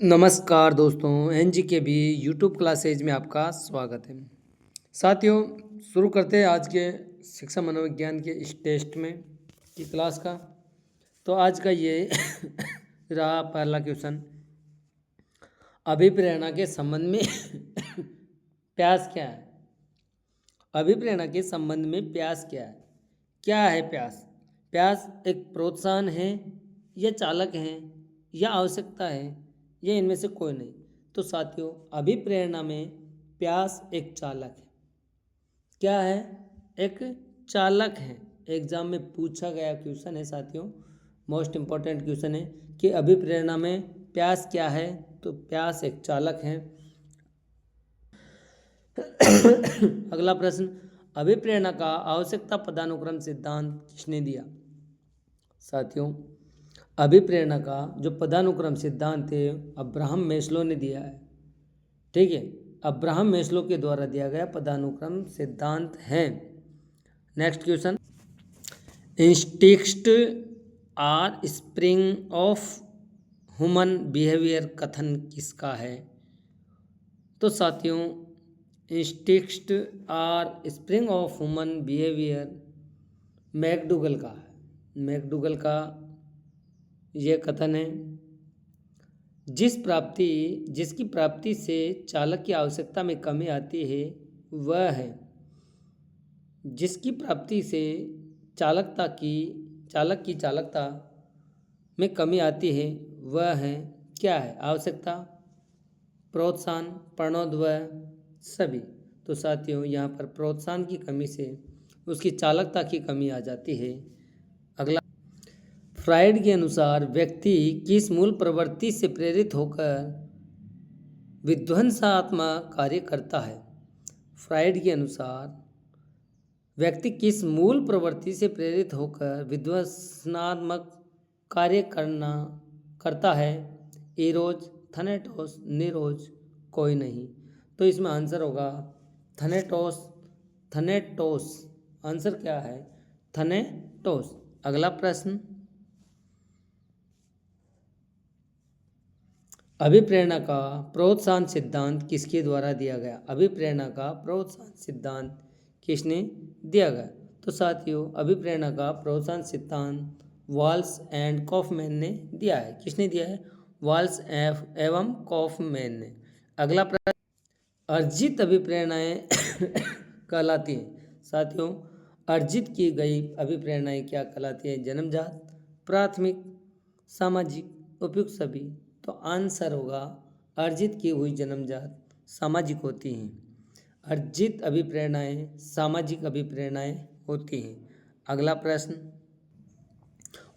नमस्कार दोस्तों, एनजी के भी यूट्यूब क्लासेज में आपका स्वागत है। साथियों, शुरू करते हैं आज के शिक्षा मनोविज्ञान के इस टेस्ट में की क्लास का। तो आज का ये रहा पहला क्वेश्चन, अभिप्रेरणा के संबंध में प्यास क्या है। अभिप्रेरणा के संबंध में प्यास क्या है? क्या है प्यास? प्यास एक प्रोत्साहन है या चालक है या आवश्यकता है या इनमें से कोई नहीं। तो साथियों, अभिप्रेरणा में प्यास एक चालक है। क्या है? एक चालक है। एग्जाम में पूछा गया क्वेश्चन है साथियों, मोस्ट इम्पोर्टेंट क्वेश्चन है कि अभिप्रेरणा में प्यास क्या है। तो प्यास एक चालक है। अगला प्रश्न, अभिप्रेरणा का आवश्यकता पदानुक्रम सिद्धांत किसने दिया? साथियों, अभिप्रेरणा का जो पदानुक्रम सिद्धांत है अब्राहम मैस्लो ने दिया है। ठीक है, अब्राहम मैस्लो के द्वारा दिया गया पदानुक्रम सिद्धांत है। Next question, instinct are spring of human behaviour कथन किसका है? तो साथियों, instinct are spring of human behaviour McDougall का है। मैकडूगल का यह कथन है, जिसकी प्राप्ति से चालक की आवश्यकता में कमी आती है वह है। जिसकी प्राप्ति से चालक की चालकता में कमी आती है वह है क्या है? आवश्यकता, प्रोत्साहन, प्रणोदय, सभी। तो साथियों, यहाँ पर प्रोत्साहन की कमी से उसकी चालकता की कमी आ जाती है। अगला, फ्राइड के अनुसार व्यक्ति किस मूल प्रवृत्ति से प्रेरित होकर विध्वंसात्मक कार्य करता है? फ्राइड के अनुसार व्यक्ति किस मूल प्रवृत्ति से प्रेरित होकर विध्वंसात्मक कार्य करता है? इरोज, थैनेटोस, नीरोज, कोई नहीं। तो इसमें आंसर होगा थैनेटोस। आंसर क्या है? थैनेटोस। अगला प्रश्न, अभिप्रेरणा का प्रोत्साहन सिद्धांत किसके द्वारा दिया गया? अभिप्रेरणा का प्रोत्साहन सिद्धांत किसने दिया गया? तो साथियों, अभिप्रेरणा का प्रोत्साहन सिद्धांत वाल्स एंड कॉफमैन ने दिया है। किसने दिया है? वाल्स एवं कॉफमैन ने। अगला प्रश्न, अर्जित अभिप्रेरणाएं कहलाती हैं। साथियों, अर्जित की गई अभिप्रेरणाएं क्या कहलाती हैं? जन्मजात, प्राथमिक, सामाजिक, उपयुक्त, सभी। तो आंसर होगा अर्जित की हुई जन्मजात सामाजिक होती हैं। अर्जित अभिप्रेरणाएं सामाजिक अभिप्रेरणाएं होती हैं। अगला प्रश्न,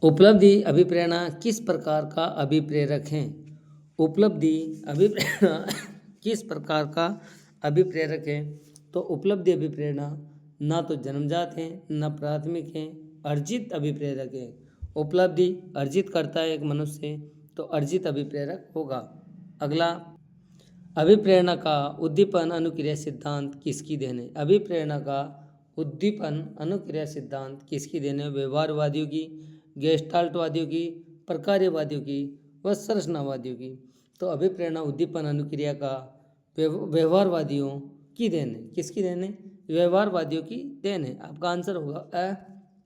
उपलब्धि अभिप्रेरणा किस प्रकार का अभिप्रेरक है? उपलब्धि अभिप्रेरणा किस प्रकार का अभिप्रेरक है? तो उपलब्धि अभिप्रेरणा ना तो जन्मजात है ना प्राथमिक है, अर्जित अभिप्रेरक है। उपलब्धि अर्जित करता है एक मनुष्य, तो अर्जित अभिप्रेरक होगा। अगला, अभिप्रेरणा का उद्दीपन अनुक्रिया सिद्धांत किसकी देन है? अभिप्रेरणा का उद्दीपन अनुक्रिया सिद्धांत किसकी देन है? व्यवहारवादियों की, गेस्टाल्टवादियों की, प्रकार्यवादियों की व संरचनावादियों की। तो अभिप्रेरणा उद्दीपन अनुक्रिया का व्यवहारवादियों की देन है। किसकी देन है? व्यवहारवादियों की देन है। आपका आंसर होगा अ।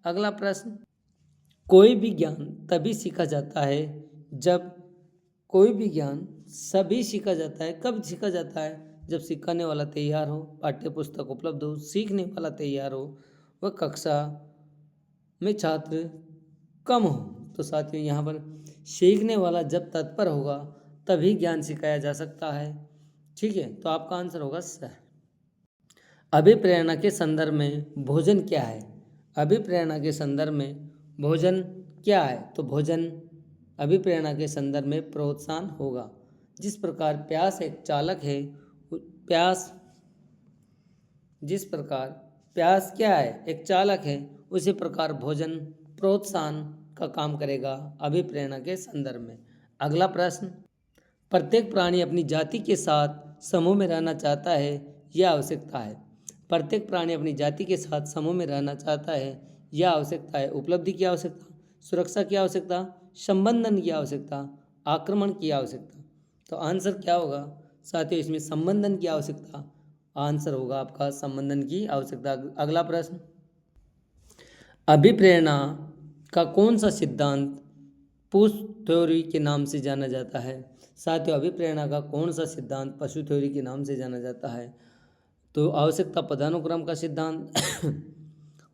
अगला प्रश्न, कोई भी ज्ञान तभी सीखा जाता है जब कोई भी ज्ञान सभी सीखा जाता है। कब सीखा जाता है? जब सिखाने वाला तैयार हो, पाठ्य पुस्तक उपलब्ध हो, सीखने वाला तैयार हो, वह कक्षा में छात्र कम हो। तो साथियों, यहाँ पर सीखने वाला जब तत्पर होगा तभी ज्ञान सिखाया जा सकता है। ठीक है, तो आपका आंसर होगा स। अभिप्रेरणा के संदर्भ में भोजन क्या है? अभिप्रेरणा के संदर्भ में भोजन क्या है? तो भोजन अभिप्रेरणा के संदर्भ में प्रोत्साहन होगा। जिस प्रकार प्यास एक चालक है, जिस प्रकार प्यास क्या है? एक चालक है, उसी प्रकार भोजन प्रोत्साहन का काम करेगा अभिप्रेरणा के संदर्भ में। अगला प्रश्न, प्रत्येक प्राणी अपनी जाति के साथ समूह में रहना चाहता है, यह आवश्यकता है। प्रत्येक प्राणी अपनी जाति के साथ समूह में रहना चाहता है, यह आवश्यकता है। उपलब्धि की आवश्यकता, सुरक्षा की आवश्यकता, संबंधन की आवश्यकता, आक्रमण की आवश्यकता। तो आंसर क्या होगा साथियों, इसमें संबंधन की आवश्यकता, आंसर होगा आपका संबंधन की आवश्यकता। अगला प्रश्न, अभिप्रेरणा का कौन सा सिद्धांत पुश थ्योरी के नाम से जाना जाता है? साथियों, अभिप्रेरणा का कौन सा सिद्धांत पशु थ्योरी के नाम से जाना जाता है? तो आवश्यकता पदानुक्रम का सिद्धांत,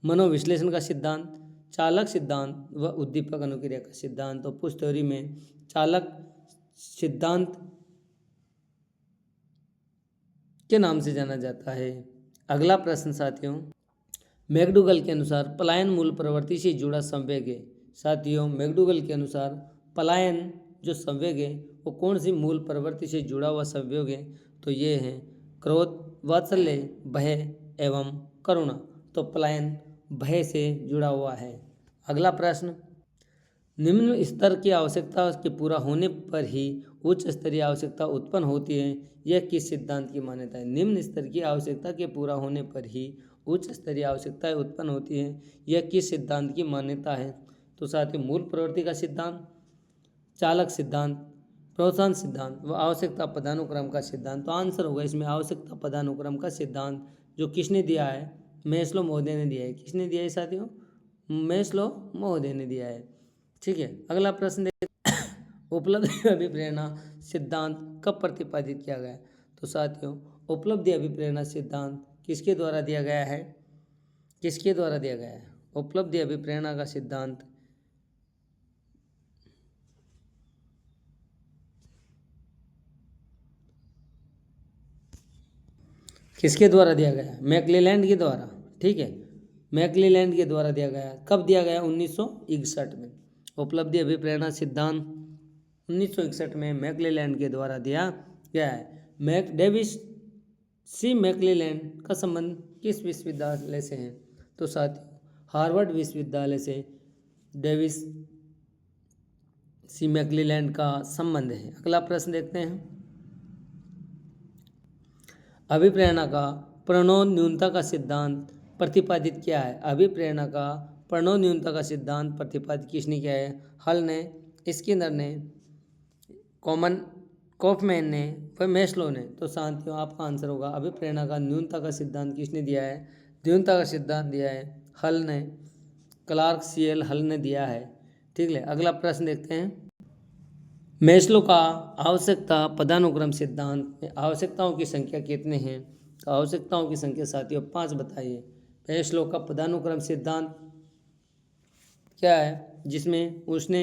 मनोविश्लेषण का सिद्धांत, चालक सिद्धांत व उद्दीपक अनुक्रिया का सिद्धांत। तो पुश थ्योरी में चालक सिद्धांत के नाम से जाना जाता है। अगला प्रश्न साथियों, मैकडूगल के अनुसार पलायन मूल प्रवृत्ति से जुड़ा संवेग है। साथियों, मैकडूगल के अनुसार पलायन जो संवेग है वो कौन सी मूल प्रवृत्ति से जुड़ा हुआ संवेग है? तो ये है क्रोध, वात्सल्य, भय एवं करुणा। तो पलायन भय से जुड़ा हुआ है। अगला प्रश्न, निम्न स्तर की आवश्यकता के पूरा होने पर ही उच्च स्तरीय आवश्यकता उत्पन्न होती है, यह किस सिद्धांत की मान्यता है? निम्न स्तर की आवश्यकता के पूरा होने पर ही उच्च स्तरीय आवश्यकताएं उत्पन्न होती हैं, यह किस सिद्धांत की मान्यता है? तो साथ ही मूल प्रवृत्ति का सिद्धांत, चालक सिद्धांत, प्रोत्साहन सिद्धांत व आवश्यकता पदानुक्रम का सिद्धांत। तो आंसर होगा इसमें आवश्यकता पदानुक्रम का सिद्धांत, जो किसने दिया है? मैस्लो महोदय ने दिया है। किसने दिया है साथियों? मैस्लो महोदय ने दिया है। ठीक है, अगला प्रश्न देखिए, उपलब्धि अभिप्रेरणा सिद्धांत कब प्रतिपादित किया गया? तो साथियों, उपलब्धि अभिप्रेरणा सिद्धांत किसके द्वारा दिया गया है? किसके द्वारा दिया गया है? उपलब्धि अभिप्रेरणा का सिद्धांत किसके द्वारा दिया गया है? मैक्लेलैंड के द्वारा। ठीक है, मैक्लेलैंड के द्वारा दिया गया है। कब दिया गया? 1961 में। उपलब्धि अभिप्रेरणा सिद्धांत 1961 में मैक्लेलैंड के द्वारा दिया गया है। डेविस सी मैक्लेलैंड का संबंध किस विश्वविद्यालय से है? तो साथियों, हार्वर्ड विश्वविद्यालय से डेविस सी मैक्लेलैंड का संबंध है। अगला प्रश्न देखते हैं, अभिप्रेरणा का प्रणव न्यूनता का सिद्धांत प्रतिपादित किया है? अभिप्रेरणा का प्रणव न्यूनता का सिद्धांत प्रतिपादित किसने किया है? हल ने, स्किनर ने, कॉफमैन ने व मैस्लो ने। तो साथियों, आपका आंसर होगा अभिप्रेरणा का न्यूनता का सिद्धांत किसने दिया है? न्यूनता का सिद्धांत दिया है हल ने, क्लार्क सीएल हल ने दिया है। ठीक है, अगला प्रश्न देखते हैं, मैस्लो का आवश्यकता पदानुक्रम सिद्धांत में आवश्यकताओं की संख्या कितने हैं? तो आवश्यकताओं की संख्या साथियों 5 बताइए। मैस्लो का पदानुक्रम सिद्धांत क्या है, जिसमें उसने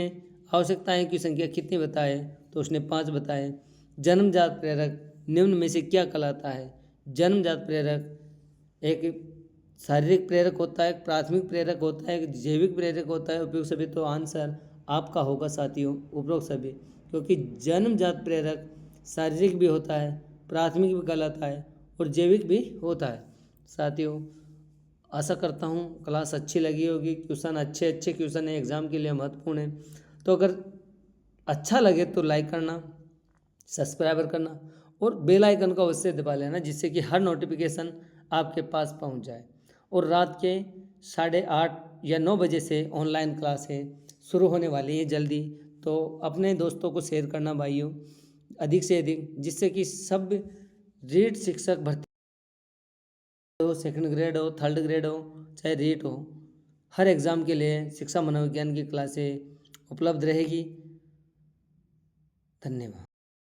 आवश्यकताएं की संख्या कितनी बताए? तो उसने 5 बताए। जन्मजात प्रेरक निम्न में से क्या कहलाता है? जन्मजात प्रेरक एक शारीरिक प्रेरक होता है, एक प्राथमिक प्रेरक होता है, एक जैविक प्रेरक होता है, उपयुक्त सभी। तो आंसर आपका होगा साथियों उपरोक्त सभी, क्योंकि जन्मजात प्रेरक शारीरिक भी होता है, प्राथमिक भी कहलाता है और जैविक भी होता है। साथियों, आशा करता हूँ क्लास अच्छी लगी होगी। क्वेश्चन अच्छे क्वेश्चन है, एग्ज़ाम के लिए महत्वपूर्ण है। तो अगर अच्छा लगे तो लाइक करना, सब्सक्राइबर करना और बेल आइकन का अवश्य दबा लेना, जिससे कि हर नोटिफिकेशन आपके पास पहुंच जाए। और रात के 8:30 या 9 बजे से ऑनलाइन क्लासें शुरू होने वाली है जल्दी। तो अपने दोस्तों को शेयर करना भाइयों अधिक से अधिक, जिससे कि सब रीट शिक्षक भर्ती हो, सेकंड ग्रेड हो, थर्ड ग्रेड हो, चाहे रीट हो, हर एग्ज़ाम के लिए शिक्षा मनोविज्ञान की क्लासें उपलब्ध रहेगी। धन्यवाद।